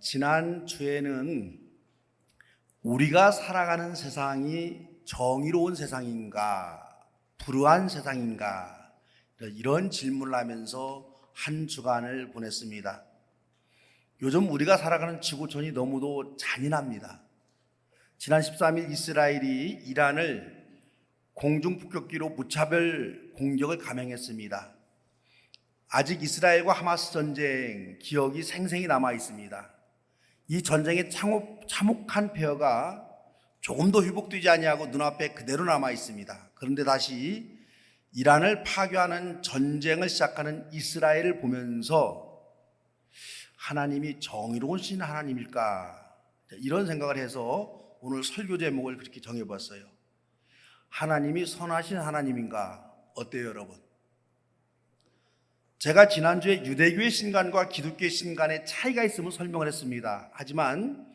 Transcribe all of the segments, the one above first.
지난 주에는 우리가 살아가는 세상이 정의로운 세상인가, 불우한 세상인가, 이런 질문을 하면서 한 주간을 보냈습니다. 요즘 우리가 살아가는 지구촌이 너무도 잔인합니다. 지난 13일 이스라엘이 이란을 공중폭격기로 무차별 공격을 감행했습니다. 아직 이스라엘과 하마스 전쟁 기억이 생생히 남아 있습니다. 이 전쟁의 참혹한 폐허가 조금도 회복되지 아니하고 눈앞에 그대로 남아 있습니다. 그런데 다시 이란을 파괴하는 전쟁을 시작하는 이스라엘을 보면서 하나님이 정의로우신 하나님일까, 이런 생각을 해서 오늘 설교 제목을 그렇게 정해봤어요. 하나님이 선하신 하나님인가? 어때요, 여러분? 제가 지난주에 유대교의 신간과 기독교의 신간의 차이가 있음을 설명을 했습니다. 하지만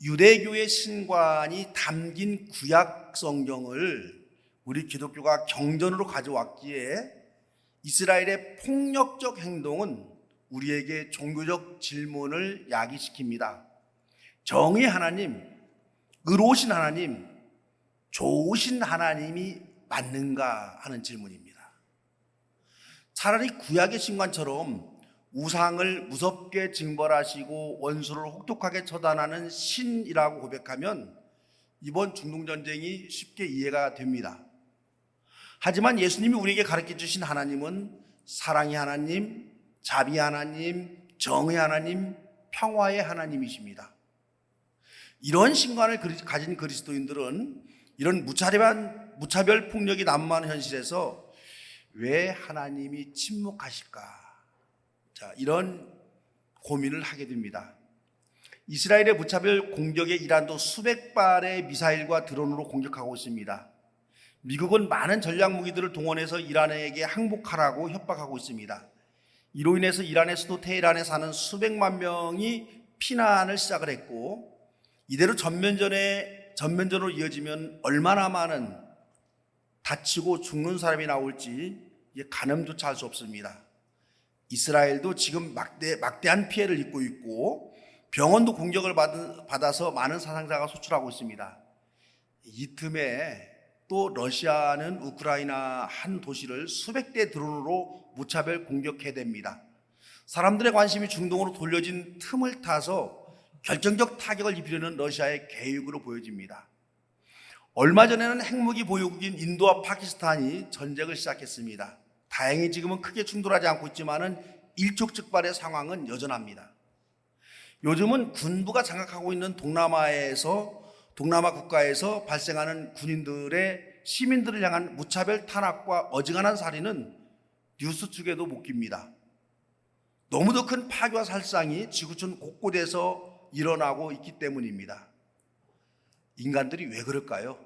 유대교의 신관이 담긴 구약 성경을 우리 기독교가 경전으로 가져왔기에 이스라엘의 폭력적 행동은 우리에게 종교적 질문을 야기시킵니다. 정의 하나님, 의로우신 하나님, 좋으신 하나님이 맞는가 하는 질문입니다. 차라리 구약의 신관처럼 우상을 무섭게 징벌하시고 원수를 혹독하게 처단하는 신이라고 고백하면 이번 중동전쟁이 쉽게 이해가 됩니다. 하지만 예수님이 우리에게 가르쳐 주신 하나님은 사랑의 하나님, 자비 하나님, 정의 하나님, 평화의 하나님이십니다. 이런 신관을 가진 그리스도인들은 이런 무차별 폭력이 난무하는 현실에서 왜 하나님이 침묵하실까? 이런 고민을 하게 됩니다. 이스라엘의 무차별 공격에 이란도 수백 발의 미사일과 드론으로 공격하고 있습니다. 미국은 많은 전략 무기들을 동원해서 이란에게 항복하라고 협박하고 있습니다. 이로 인해서 이란의 수도 테헤란에 사는 수백만 명이 피난을 시작을 했고, 이대로 전면전으로 이어지면 얼마나 많은 다치고 죽는 사람이 나올지 가늠조차 할 수 없습니다. 이스라엘도 지금 막대한 피해를 입고 있고 병원도 공격을 받아서 많은 사상자가 소출하고 있습니다. 이 틈에 또 러시아는 우크라이나 한 도시를 수백 대 드론으로 무차별 공격해댑니다. 사람들의 관심이 중동으로 돌려진 틈을 타서 결정적 타격을 입히려는 러시아의 계획으로 보여집니다. 얼마 전에는 핵무기 보유국인 인도와 파키스탄이 전쟁을 시작했습니다. 다행히 지금은 크게 충돌하지 않고 있지만은 일촉즉발의 상황은 여전합니다. 요즘은 군부가 장악하고 있는 동남아 국가에서 발생하는 군인들의 시민들을 향한 무차별 탄압과 어지간한 살인은 뉴스 축에도 못 깁니다. 너무도 큰 파괴와 살상이 지구촌 곳곳에서 일어나고 있기 때문입니다. 인간들이 왜 그럴까요?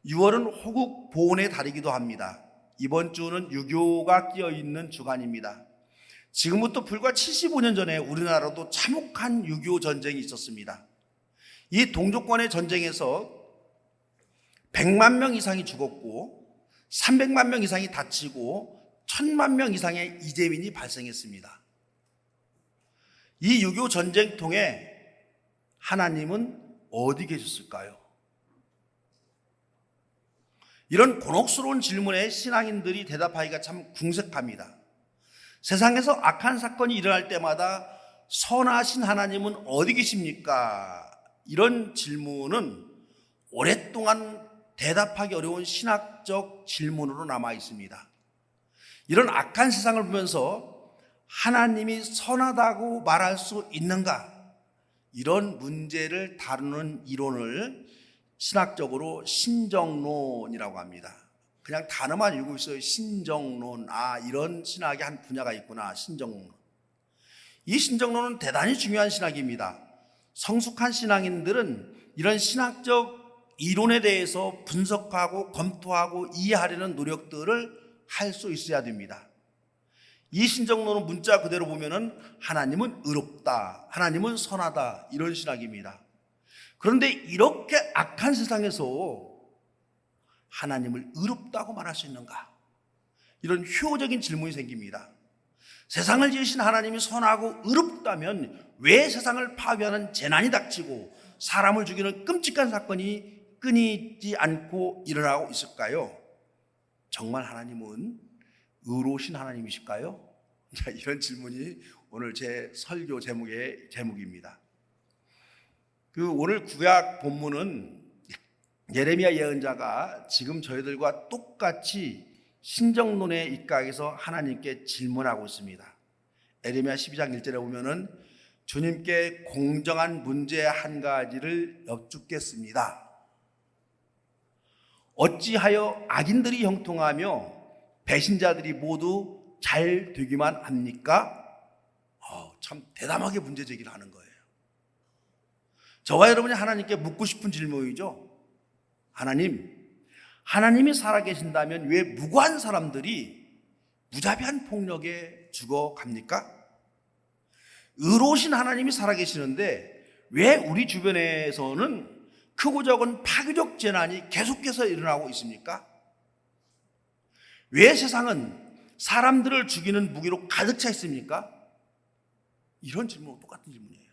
6월은 호국 보훈의 달이기도 합니다. 이번 주는 유교가 끼어있는 주간입니다. 지금부터 불과 75년 전에 우리나라도 참혹한 유교 전쟁이 있었습니다. 이 동족간의 전쟁에서 100만 명 이상이 죽었고 300만 명 이상이 다치고 1000만 명 이상의 이재민이 발생했습니다. 이 유교 전쟁통에 하나님은 어디 계셨을까요? 이런 곤혹스러운 질문에 신앙인들이 대답하기가 참 궁색합니다. 세상에서 악한 사건이 일어날 때마다 선하신 하나님은 어디 계십니까? 이런 질문은 오랫동안 대답하기 어려운 신학적 질문으로 남아 있습니다. 이런 악한 세상을 보면서 하나님이 선하다고 말할 수 있는가? 이런 문제를 다루는 이론을 신학적으로 신정론이라고 합니다. 그냥 단어만 읽고 있어요. 신정론. 이런 신학의 한 분야가 있구나. 신정론. 이 신정론은 대단히 중요한 신학입니다. 성숙한 신앙인들은 이런 신학적 이론에 대해서 분석하고 검토하고 이해하려는 노력들을 할 수 있어야 됩니다. 이 신정론은 문자 그대로 보면은 하나님은 의롭다, 하나님은 선하다, 이런 신학입니다. 그런데 이렇게 악한 세상에서 하나님을 의롭다고 말할 수 있는가? 이런 효적인 질문이 생깁니다. 세상을 지으신 하나님이 선하고 의롭다면 왜 세상을 파괴하는 재난이 닥치고 사람을 죽이는 끔찍한 사건이 끊이지 않고 일어나고 있을까요? 정말 하나님은 의로우신 하나님이실까요? 자, 이런 질문이 오늘 제 설교 제목입니다. 오늘 구약 본문은 예레미야 예언자가 지금 저희들과 똑같이 신정론에 입각해서 하나님께 질문하고 있습니다. 예레미야 12장 1절에 보면은 주님께 공정한 문제 한 가지를 여쭙겠습니다. 어찌하여 악인들이 형통하며 배신자들이 모두 잘 되기만 합니까? 참 대담하게 문제 제기를 하는 거예요. 저와 여러분이 하나님께 묻고 싶은 질문이죠. 하나님이 살아계신다면 왜 무고한 사람들이 무자비한 폭력에 죽어갑니까? 의로우신 하나님이 살아계시는데 왜 우리 주변에서는 크고 작은 파괴적 재난이 계속해서 일어나고 있습니까? 왜 세상은 사람들을 죽이는 무기로 가득 차 있습니까? 이런 질문은 똑같은 질문이에요.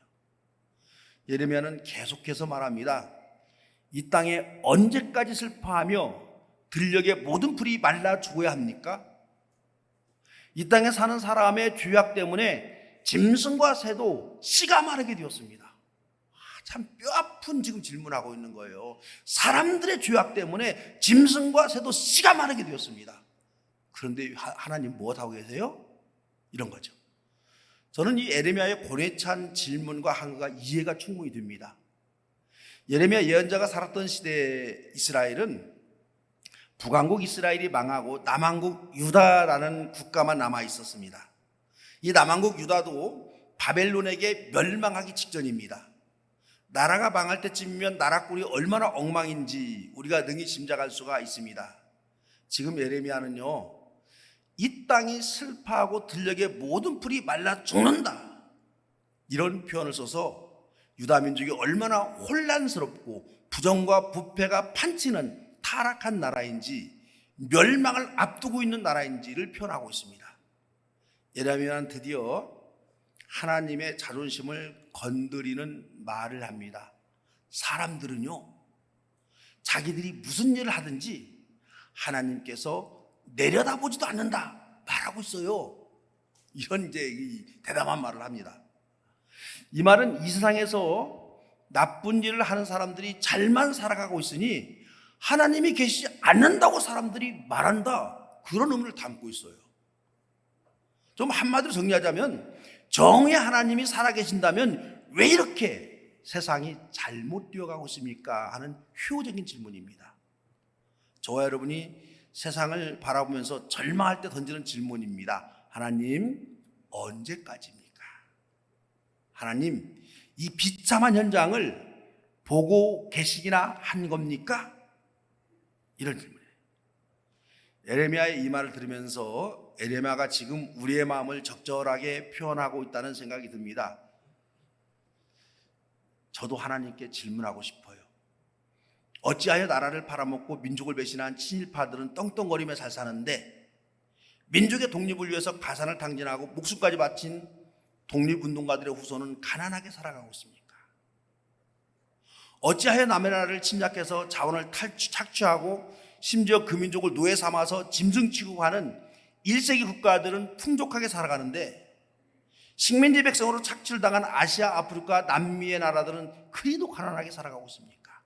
예레미야는 계속해서 말합니다. 이 땅에 언제까지 슬퍼하며 들녘의 모든 풀이 말라 죽어야 합니까? 이 땅에 사는 사람의 죄악 때문에 짐승과 새도 씨가 마르게 되었습니다. 참 뼈아픈 지금 질문하고 있는 거예요. 사람들의 죄악 때문에 짐승과 새도 씨가 마르게 되었습니다. 그런데 하나님 무엇하고 계세요? 이런 거죠. 저는 이 예레미야의 고뇌 찬 질문과 한거가 이해가 충분히 됩니다. 예레미야 예언자가 살았던 시대 이스라엘은 북왕국 이스라엘이 망하고 남왕국 유다라는 국가만 남아 있었습니다. 이 남왕국 유다도 바벨론에게 멸망하기 직전입니다. 나라가 망할 때쯤이면 나라 꼴이 얼마나 엉망인지 우리가 능히 짐작할 수가 있습니다. 지금 예레미야는요, 이 땅이 슬퍼하고 들녘의 모든 풀이 말라 죽는다, 이런 표현을 써서 유다 민족이 얼마나 혼란스럽고 부정과 부패가 판치는 타락한 나라인지 멸망을 앞두고 있는 나라인지를 표현하고 있습니다. 예레미야는 드디어 하나님의 자존심을 건드리는 말을 합니다. 사람들은요, 자기들이 무슨 일을 하든지 하나님께서 내려다보지도 않는다 말하고 있어요. 이런 대담한 말을 합니다. 이 말은 이 세상에서 나쁜 일을 하는 사람들이 잘만 살아가고 있으니 하나님이 계시지 않는다고 사람들이 말한다, 그런 의미를 담고 있어요. 좀 한마디로 정리하자면 정의 하나님이 살아계신다면 왜 이렇게 세상이 잘못 되어가고 있습니까? 하는 효적인 질문입니다. 저와 여러분이 세상을 바라보면서 절망할 때 던지는 질문입니다. 하나님, 언제까지입니까? 하나님, 이 비참한 현장을 보고 계시기나 한 겁니까? 이런 질문이에요. 예레미야의 이 말을 들으면서 예레미야가 지금 우리의 마음을 적절하게 표현하고 있다는 생각이 듭니다. 저도 하나님께 질문하고 싶어요. 어찌하여 나라를 팔아먹고 민족을 배신한 친일파들은 떵떵거리며 잘 사는데 민족의 독립을 위해서 가산을 탕진하고 목숨까지 바친 독립운동가들의 후손은 가난하게 살아가고 있습니까? 어찌하여 남의 나라를 침략해서 자원을 착취하고 심지어 그 민족을 노예 삼아서 짐승 취급하는 1세기 국가들은 풍족하게 살아가는데 식민지 백성으로 착취를 당한 아시아, 아프리카, 남미의 나라들은 그리도 가난하게 살아가고 있습니까?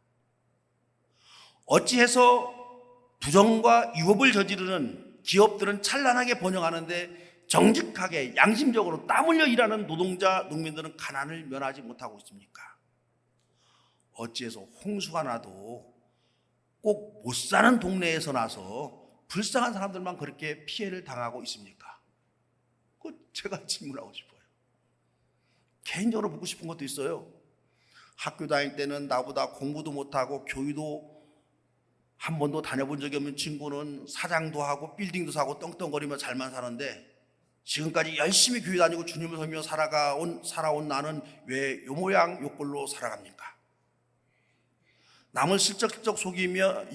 어찌해서 부정과 유업을 저지르는 기업들은 찬란하게 번영하는데 정직하게 양심적으로 땀 흘려 일하는 노동자, 농민들은 가난을 면하지 못하고 있습니까? 어찌해서 홍수가 나도 꼭 못 사는 동네에서 나서 불쌍한 사람들만 그렇게 피해를 당하고 있습니까? 제가 질문하고 싶어요. 개인적으로 묻고 싶은 것도 있어요. 학교 다닐 때는 나보다 공부도 못하고 교회도 한 번도 다녀본 적이 없는 친구는 사장도 하고 빌딩도 사고 떵떵거리며 잘만 사는데 지금까지 열심히 교회 다니고 주님을 섬기며 살아온 나는 왜 요 모양 요 꼴로 살아갑니까? 남을 슬쩍슬쩍 속이며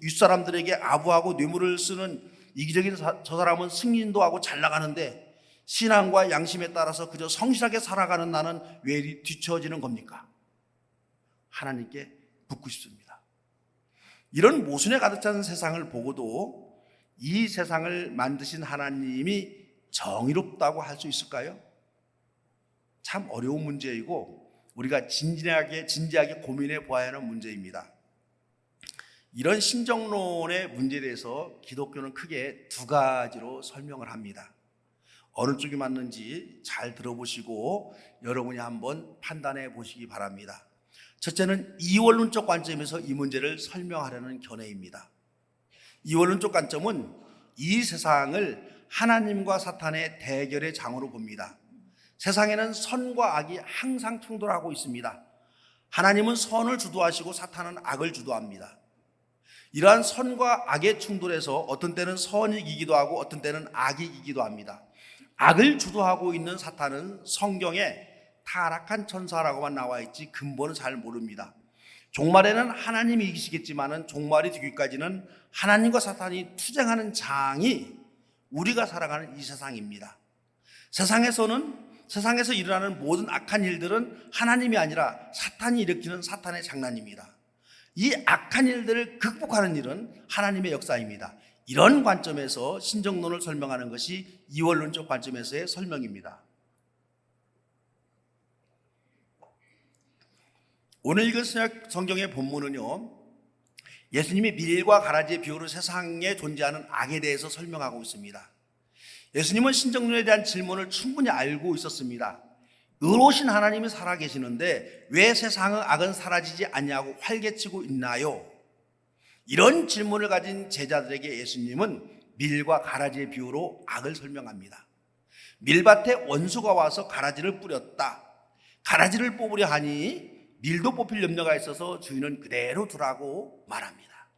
윗사람들에게 아부하고 뇌물을 쓰는 이기적인 저 사람은 승진도 하고 잘 나가는데 신앙과 양심에 따라서 그저 성실하게 살아가는 나는 왜 이리 뒤처지는 겁니까? 하나님께 묻고 싶습니다. 이런 모순에 가득 찬 세상을 보고도 이 세상을 만드신 하나님이 정의롭다고 할 수 있을까요? 참 어려운 문제이고 우리가 진지하게 고민해 보아야 하는 문제입니다. 이런 신정론의 문제에 대해서 기독교는 크게 두 가지로 설명을 합니다. 어느 쪽이 맞는지 잘 들어보시고 여러분이 한번 판단해 보시기 바랍니다. 첫째는 이원론적 관점에서 이 문제를 설명하려는 견해입니다. 이원론적 관점은 이 세상을 하나님과 사탄의 대결의 장으로 봅니다. 세상에는 선과 악이 항상 충돌하고 있습니다. 하나님은 선을 주도하시고 사탄은 악을 주도합니다. 이러한 선과 악의 충돌에서 어떤 때는 선이 이기기도 하고 어떤 때는 악이 이기기도 합니다. 악을 주도하고 있는 사탄은 성경에 타락한 천사라고만 나와 있지 근본은 잘 모릅니다. 종말에는 하나님이 이기시겠지만은 종말이 되기까지는 하나님과 사탄이 투쟁하는 장이 우리가 살아가는 이 세상입니다. 세상에서 일어나는 모든 악한 일들은 하나님이 아니라 사탄이 일으키는 사탄의 장난입니다. 이 악한 일들을 극복하는 일은 하나님의 역사입니다. 이런 관점에서 신정론을 설명하는 것이 이원론적 관점에서의 설명입니다. 오늘 읽은 성경의 본문은요, 예수님이 밀과 가라지의 비유로 세상에 존재하는 악에 대해서 설명하고 있습니다. 예수님은 신정론에 대한 질문을 충분히 알고 있었습니다. 의로우신 하나님이 살아계시는데 왜 세상의 악은 사라지지 않냐고 활개치고 있나요? 이런 질문을 가진 제자들에게 예수님은 밀과 가라지의 비유로 악을 설명합니다. 밀밭에 원수가 와서 가라지를 뿌렸다. 가라지를 뽑으려 하니 밀도 뽑힐 염려가 있어서 주인은 그대로 두라고 말합니다.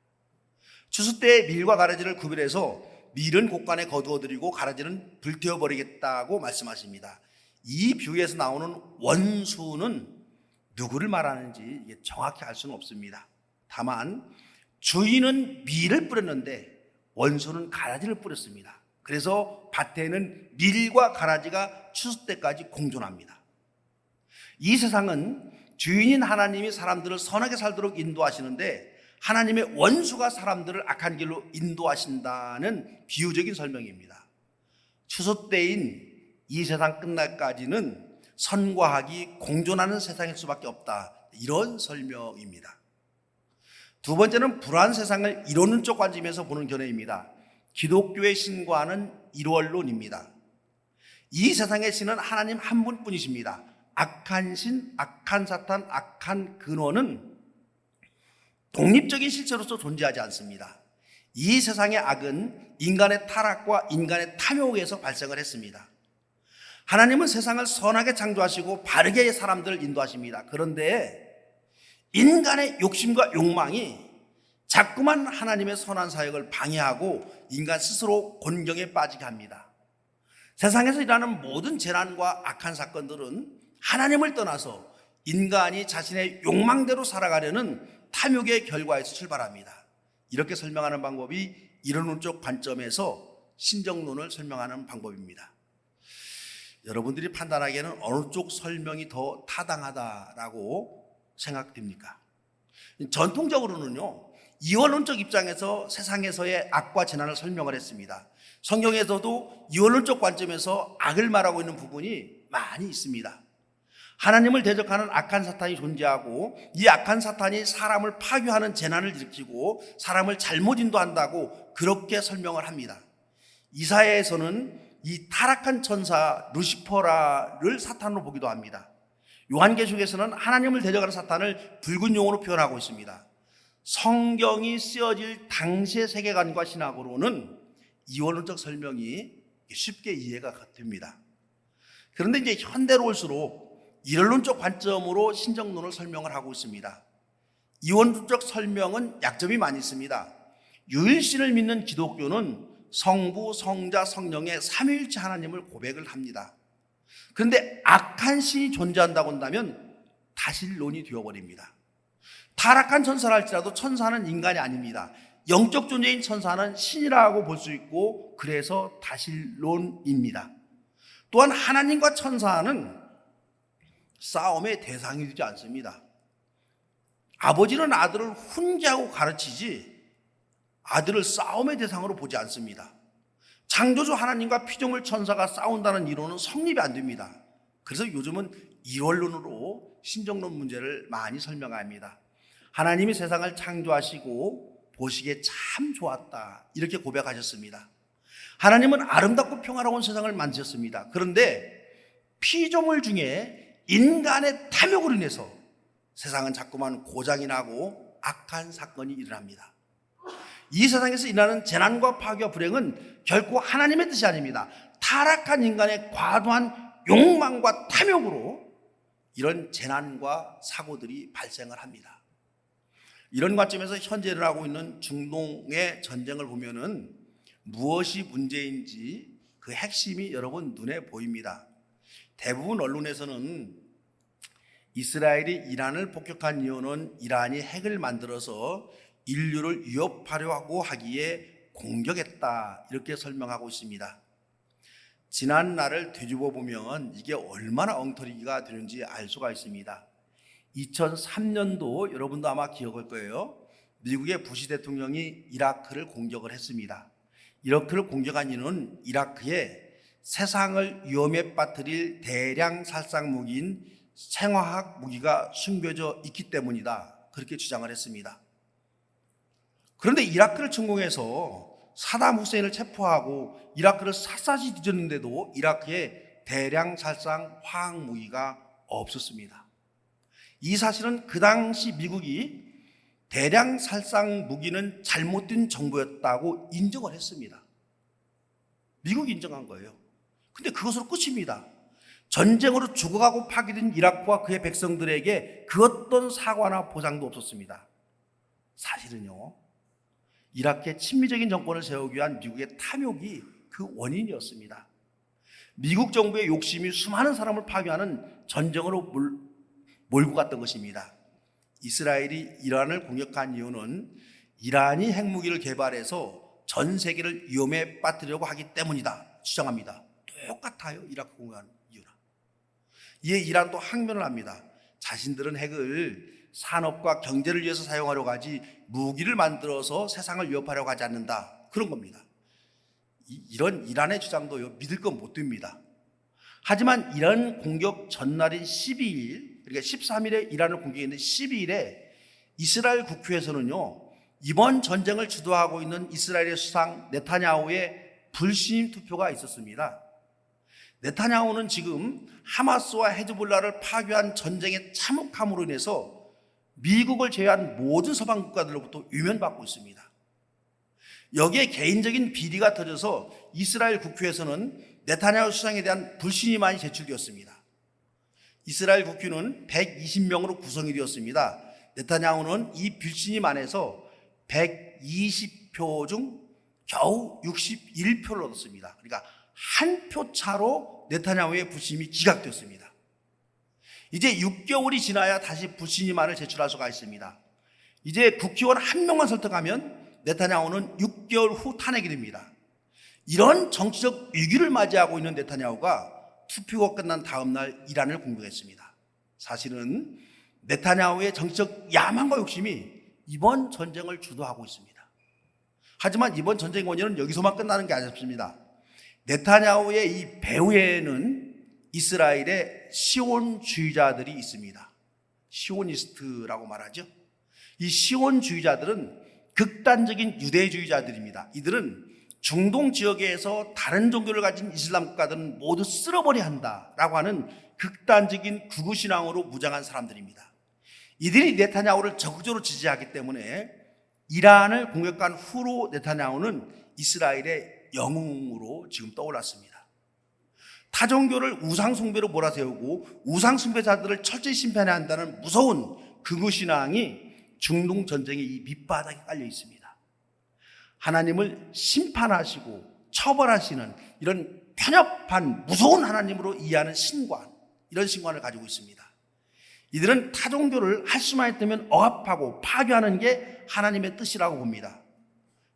추수 때 밀과 가라지를 구별해서 밀은 곳간에 거두어드리고 가라지는 불태워버리겠다고 말씀하십니다. 이 비유에서 나오는 원수는 누구를 말하는지 정확히 알 수는 없습니다. 다만 주인은 밀을 뿌렸는데 원수는 가라지를 뿌렸습니다. 그래서 밭에는 밀과 가라지가 추수 때까지 공존합니다. 이 세상은 주인인 하나님이 사람들을 선하게 살도록 인도하시는데 하나님의 원수가 사람들을 악한 길로 인도하신다는 비유적인 설명입니다. 추수 때인 이 세상 끝날까지는 선과 악이 공존하는 세상일 수밖에 없다, 이런 설명입니다. 두 번째는 불안 세상을 이론론적 관점에서 보는 견해입니다. 기독교의 신과는 일원론입니다. 이 세상의 신은 하나님 한 분뿐이십니다. 악한 신, 악한 사탄, 악한 근원은 독립적인 실체로서 존재하지 않습니다. 이 세상의 악은 인간의 타락과 인간의 탐욕에서 발생을 했습니다. 하나님은 세상을 선하게 창조하시고 바르게 사람들을 인도하십니다. 그런데 인간의 욕심과 욕망이 자꾸만 하나님의 선한 사역을 방해하고 인간 스스로 곤경에 빠지게 합니다. 세상에서 일어나는 모든 재난과 악한 사건들은 하나님을 떠나서 인간이 자신의 욕망대로 살아가려는 탐욕의 결과에서 출발합니다. 이렇게 설명하는 방법이 이론론적 관점에서 신정론을 설명하는 방법입니다. 여러분들이 판단하기에는 어느 쪽 설명이 더 타당하다라고 생각됩니까? 전통적으로는요, 이원론적 입장에서 세상에서의 악과 재난을 설명을 했습니다. 성경에서도 이원론적 관점에서 악을 말하고 있는 부분이 많이 있습니다. 하나님을 대적하는 악한 사탄이 존재하고 이 악한 사탄이 사람을 파괴하는 재난을 일으키고 사람을 잘못 인도한다고 그렇게 설명을 합니다. 이사야에서는 이 타락한 천사 루시퍼라를 사탄으로 보기도 합니다. 요한계시록에서는 하나님을 대적하는 사탄을 붉은 용으로 표현하고 있습니다. 성경이 쓰여질 당시의 세계관과 신학으로는 이원론적 설명이 쉽게 이해가 됩니다. 그런데 이제 현대로 올수록 이론론적 관점으로 신정론을 설명을 하고 있습니다. 이원론적 설명은 약점이 많이 있습니다. 유일신을 믿는 기독교는 성부, 성자, 성령의 삼위일체 하나님을 고백을 합니다. 그런데 악한 신이 존재한다고 한다면 다실론이 되어버립니다. 타락한 천사라 할지라도 천사는 인간이 아닙니다. 영적 존재인 천사는 신이라고 볼 수 있고 그래서 다실론입니다. 또한 하나님과 천사는 싸움의 대상이 되지 않습니다. 아버지는 아들을 훈계하고 가르치지 아들을 싸움의 대상으로 보지 않습니다. 창조주 하나님과 피조물 천사가 싸운다는 이론은 성립이 안 됩니다. 그래서 요즘은 이원론으로 신정론 문제를 많이 설명합니다. 하나님이 세상을 창조하시고 보시기에 참 좋았다, 이렇게 고백하셨습니다. 하나님은 아름답고 평화로운 세상을 만드셨습니다. 그런데 피조물 중에 인간의 탐욕으로 인해서 세상은 자꾸만 고장이 나고 악한 사건이 일어납니다. 이 세상에서 일어나는 재난과 파괴와 불행은 결코 하나님의 뜻이 아닙니다. 타락한 인간의 과도한 욕망과 탐욕으로 이런 재난과 사고들이 발생을 합니다. 이런 관점에서 현재 일어나고 있는 중동의 전쟁을 보면은 무엇이 문제인지 그 핵심이 여러분 눈에 보입니다. 대부분 언론에서는 이스라엘이 이란을 폭격한 이유는 이란이 핵을 만들어서 인류를 위협하려고 하기에 공격했다, 이렇게 설명하고 있습니다. 지난 날을 되짚어 보면 이게 얼마나 엉터리가 되는지 알 수가 있습니다. 2003년도 여러분도 아마 기억할 거예요. 미국의 부시 대통령이 이라크를 공격을 했습니다. 이라크를 공격한 이유는 이라크에 세상을 위험에 빠뜨릴 대량 살상 무기인 생화학 무기가 숨겨져 있기 때문이다, 그렇게 주장을 했습니다. 그런데 이라크를 침공해서 사담 후세인을 체포하고 이라크를 샅샅이 뒤졌는데도 이라크에 대량 살상 화학 무기가 없었습니다. 이 사실은 그 당시 미국이 대량 살상 무기는 잘못된 정보였다고 인정을 했습니다. 미국이 인정한 거예요. 근데 그것으로 끝입니다. 전쟁으로 죽어가고 파괴된 이라크와 그의 백성들에게 그 어떤 사과나 보상도 없었습니다. 사실은요, 이라크의 친미적인 정권을 세우기 위한 미국의 탐욕이 그 원인이었습니다. 미국 정부의 욕심이 수많은 사람을 파괴하는 전쟁으로 몰고 갔던 것입니다. 이스라엘이 이란을 공격한 이유는 이란이 핵무기를 개발해서 전 세계를 위험에 빠뜨리려고 하기 때문이다 주장합니다. 똑같아요, 이라크 공격한 이유랑. 이에 이란도 항변을 합니다. 자신들은 핵을 산업과 경제를 위해서 사용하려고 하지 무기를 만들어서 세상을 위협하려고 하지 않는다, 그런 겁니다. 이런 이란의 주장도요, 믿을 건 못 됩니다. 하지만 이란 공격 전날인 12일, 그러니까 13일에 이란을 공격했는데 12일에 이스라엘 국회에서는요, 이번 전쟁을 주도하고 있는 이스라엘의 수상 네타냐후의 불신임 투표가 있었습니다. 네타냐후는 지금 하마스와 헤즈볼라를 파괴한 전쟁의 참혹함으로 인해서 미국을 제외한 모든 서방 국가들로부터 유면받고 있습니다. 여기에 개인적인 비리가 터져서 이스라엘 국회에서는 네타냐후 수상에 대한 불신임안이 제출되었습니다. 이스라엘 국회는 120명으로 구성이 되었습니다. 네타냐후는 이 불신임안에서 120표 중 겨우 61표를 얻었습니다. 그러니까 한 표 차로 네타냐후의 불신임이 기각되었습니다. 이제 6개월이 지나야 다시 불신임안을 제출할 수가 있습니다. 이제 국회의원 한 명만 설득하면 네타냐후는 6개월 후 탄핵이 됩니다. 이런 정치적 위기를 맞이하고 있는 네타냐후가 투표가 끝난 다음 날 이란을 공격했습니다. 사실은 네타냐후의 정치적 야망과 욕심이 이번 전쟁을 주도하고 있습니다. 하지만 이번 전쟁의 원인은 여기서만 끝나는 게 아니었습니다. 네타냐후의 이 배후에는 이스라엘의 시온주의자들이 있습니다. 시오니스트라고 말하죠. 이 시온주의자들은 극단적인 유대주의자들입니다. 이들은 중동 지역에서 다른 종교를 가진 이슬람 국가들은 모두 쓸어버려야 한다라고 하는 극단적인 극우신앙으로 무장한 사람들입니다. 이들이 네타냐후를 적극적으로 지지하기 때문에 이란을 공격한 후로 네타냐후는 이스라엘의 영웅으로 지금 떠올랐습니다. 타종교를 우상숭배로 몰아세우고 우상숭배자들을 철저히 심판해야 한다는 무서운 극우신앙이 중동 전쟁의 이 밑바닥에 깔려 있습니다. 하나님을 심판하시고 처벌하시는 이런 편협한 무서운 하나님으로 이해하는 신관, 이런 신관을 가지고 있습니다. 이들은 타종교를 할 수만 있다면 억압하고 파괴하는 게 하나님의 뜻이라고 봅니다.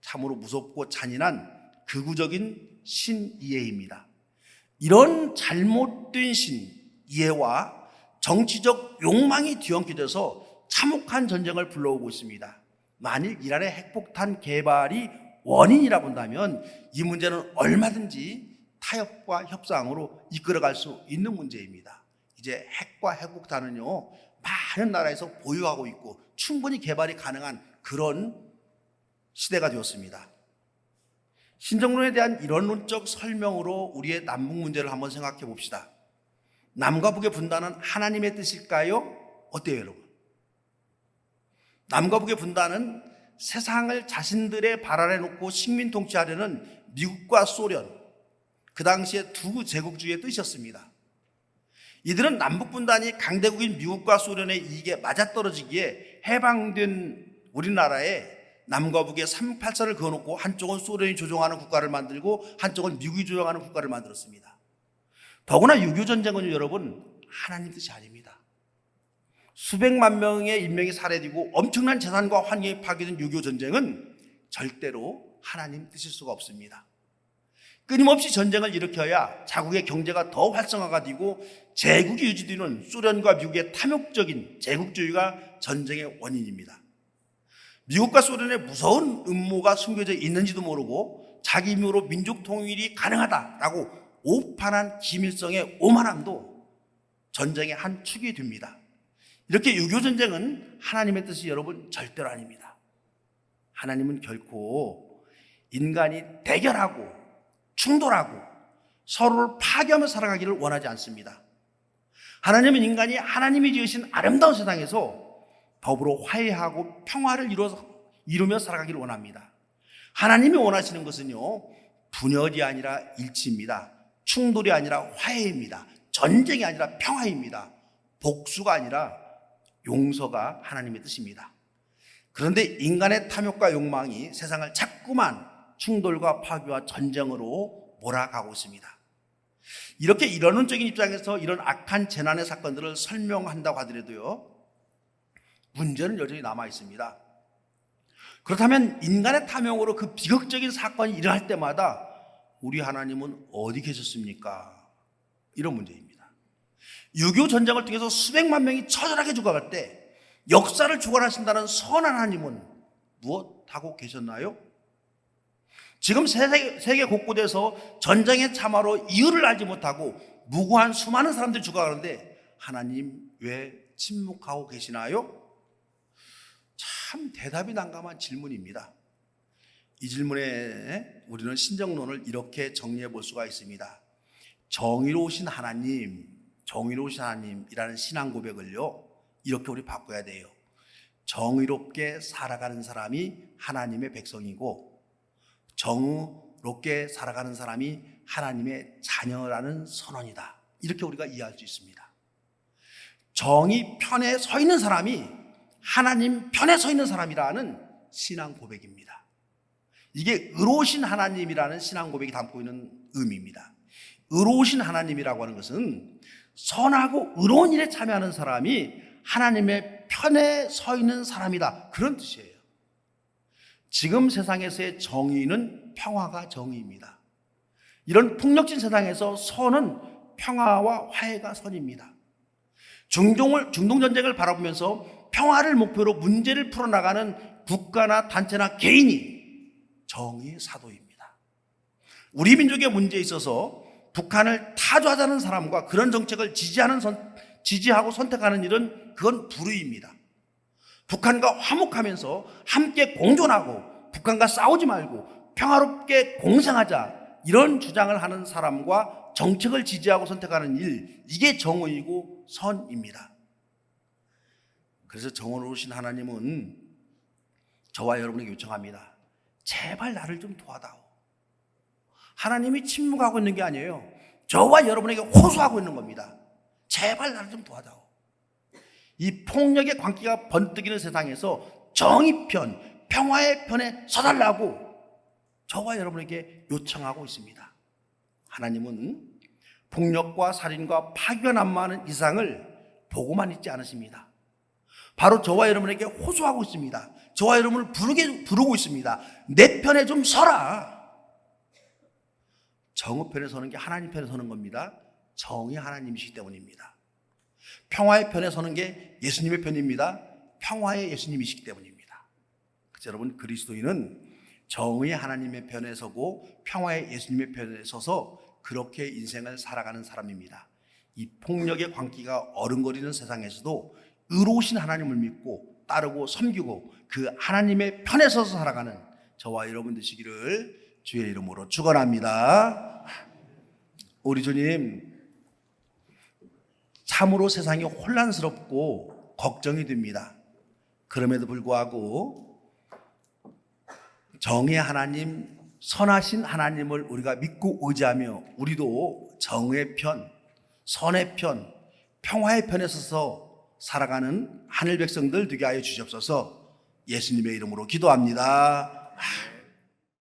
참으로 무섭고 잔인한 극우적인 신이해입니다. 이런 잘못된 이해와 정치적 욕망이 뒤엉켜져서 참혹한 전쟁을 불러오고 있습니다. 만일 이란의 핵폭탄 개발이 원인이라 본다면 이 문제는 얼마든지 타협과 협상으로 이끌어갈 수 있는 문제입니다. 이제 핵과 핵폭탄은요, 많은 나라에서 보유하고 있고 충분히 개발이 가능한 그런 시대가 되었습니다. 신정론에 대한 이론적 설명으로 우리의 남북 문제를 한번 생각해 봅시다. 남과 북의 분단은 하나님의 뜻일까요? 어때요, 여러분? 남과 북의 분단은 세상을 자신들의 발 아래 놓고 식민 통치하려는 미국과 소련, 그 당시에 두 제국주의의 뜻이었습니다. 이들은 남북 분단이 강대국인 미국과 소련의 이익에 맞아떨어지기에 해방된 우리나라에 남과 북의 3.8선을 그어놓고 한쪽은 소련이 조종하는 국가를 만들고 한쪽은 미국이 조종하는 국가를 만들었습니다. 더구나 6.25 전쟁은 여러분 하나님 뜻이 아닙니다. 수백만 명의 인명이 살해되고 엄청난 재산과 환경이 파괴된 6.25 전쟁은 절대로 하나님 뜻일 수가 없습니다. 끊임없이 전쟁을 일으켜야 자국의 경제가 더 활성화가 되고 제국이 유지되는 소련과 미국의 탐욕적인 제국주의가 전쟁의 원인입니다. 미국과 소련의 무서운 음모가 숨겨져 있는지도 모르고 자기 힘으로 민족 통일이 가능하다라고 오판한 김일성의 오만함도 전쟁의 한 축이 됩니다. 이렇게 6.25 전쟁은 하나님의 뜻이 여러분 절대로 아닙니다. 하나님은 결코 인간이 대결하고 충돌하고 서로를 파괴하며 살아가기를 원하지 않습니다. 하나님은 인간이 하나님이 지으신 아름다운 세상에서 더불어 화해하고 평화를 이루며 살아가기를 원합니다. 하나님이 원하시는 것은요, 분열이 아니라 일치입니다. 충돌이 아니라 화해입니다. 전쟁이 아니라 평화입니다. 복수가 아니라 용서가 하나님의 뜻입니다. 그런데 인간의 탐욕과 욕망이 세상을 자꾸만 충돌과 파괴와 전쟁으로 몰아가고 있습니다. 이렇게 이론적인 입장에서 이런 악한 재난의 사건들을 설명한다고 하더라도요, 문제는 여전히 남아 있습니다. 그렇다면 인간의 탐욕으로 그 비극적인 사건이 일어날 때마다 우리 하나님은 어디 계셨습니까? 이런 문제입니다. 6.25 전쟁을 통해서 수백만 명이 처절하게 죽어갈 때 역사를 주관하신다는 선한 하나님은 무엇하고 계셨나요? 지금 세계 곳곳에서 전쟁의 참화로 이유를 알지 못하고 무고한 수많은 사람들이 죽어가는데 하나님 왜 침묵하고 계시나요? 참 대답이 난감한 질문입니다. 이 질문에 우리는 신정론을 이렇게 정리해 볼 수가 있습니다. 정의로우신 하나님이라는 신앙 고백을요, 이렇게 우리 바꿔야 돼요. 정의롭게 살아가는 사람이 하나님의 백성이고 정의롭게 살아가는 사람이 하나님의 자녀라는 선언이다. 이렇게 우리가 이해할 수 있습니다. 정의 편에 서 있는 사람이 하나님 편에 서 있는 사람이라는 신앙 고백입니다. 이게 의로우신 하나님이라는 신앙 고백이 담고 있는 의미입니다. 의로우신 하나님이라고 하는 것은 선하고 의로운 일에 참여하는 사람이 하나님의 편에 서 있는 사람이다, 그런 뜻이에요. 지금 세상에서의 정의는 평화가 정의입니다. 이런 폭력진 세상에서 선은 평화와 화해가 선입니다. 중동전쟁을 바라보면서 평화를 목표로 문제를 풀어나가는 국가나 단체나 개인이 정의의 사도입니다. 우리 민족의 문제에 있어서 북한을 타조하자는 사람과 그런 정책을 지지하고 선택하는 일은 그건 불의입니다. 북한과 화목하면서 함께 공존하고 북한과 싸우지 말고 평화롭게 공생하자, 이런 주장을 하는 사람과 정책을 지지하고 선택하는 일, 이게 정의이고 선입니다. 그래서 정의로우신 하나님은 저와 여러분에게 요청합니다. 제발 나를 좀 도와다오. 하나님이 침묵하고 있는 게 아니에요. 저와 여러분에게 호소하고 있는 겁니다. 제발 나를 좀 도와다오. 이 폭력의 광기가 번뜩이는 세상에서 정의 편, 평화의 편에 서달라고 저와 여러분에게 요청하고 있습니다. 하나님은 폭력과 살인과 파괴가 난무하는 이상을 보고만 있지 않으십니다. 바로 저와 여러분에게 호소하고 있습니다. 저와 여러분을 부르고 있습니다. 내 편에 좀 서라. 정의 편에 서는 게 하나님 편에 서는 겁니다. 정의 하나님이시기 때문입니다. 평화의 편에 서는 게 예수님의 편입니다. 평화의 예수님이시기 때문입니다. 그래서 여러분, 그리스도인은 정의의 하나님의 편에 서고 평화의 예수님의 편에 서서 그렇게 인생을 살아가는 사람입니다. 이 폭력의 광기가 어른거리는 세상에서도 의로우신 하나님을 믿고 따르고 섬기고 그 하나님의 편에 서서 살아가는 저와 여러분 되시기를 주의 이름으로 축원합니다. 우리 주님, 참으로 세상이 혼란스럽고 걱정이 됩니다. 그럼에도 불구하고 정의 하나님, 선하신 하나님을 우리가 믿고 의지하며 우리도 정의 편, 선의 편, 평화의 편에 서서 살아가는 하늘 백성들 되게 하여 주시옵소서. 예수님의 이름으로 기도합니다.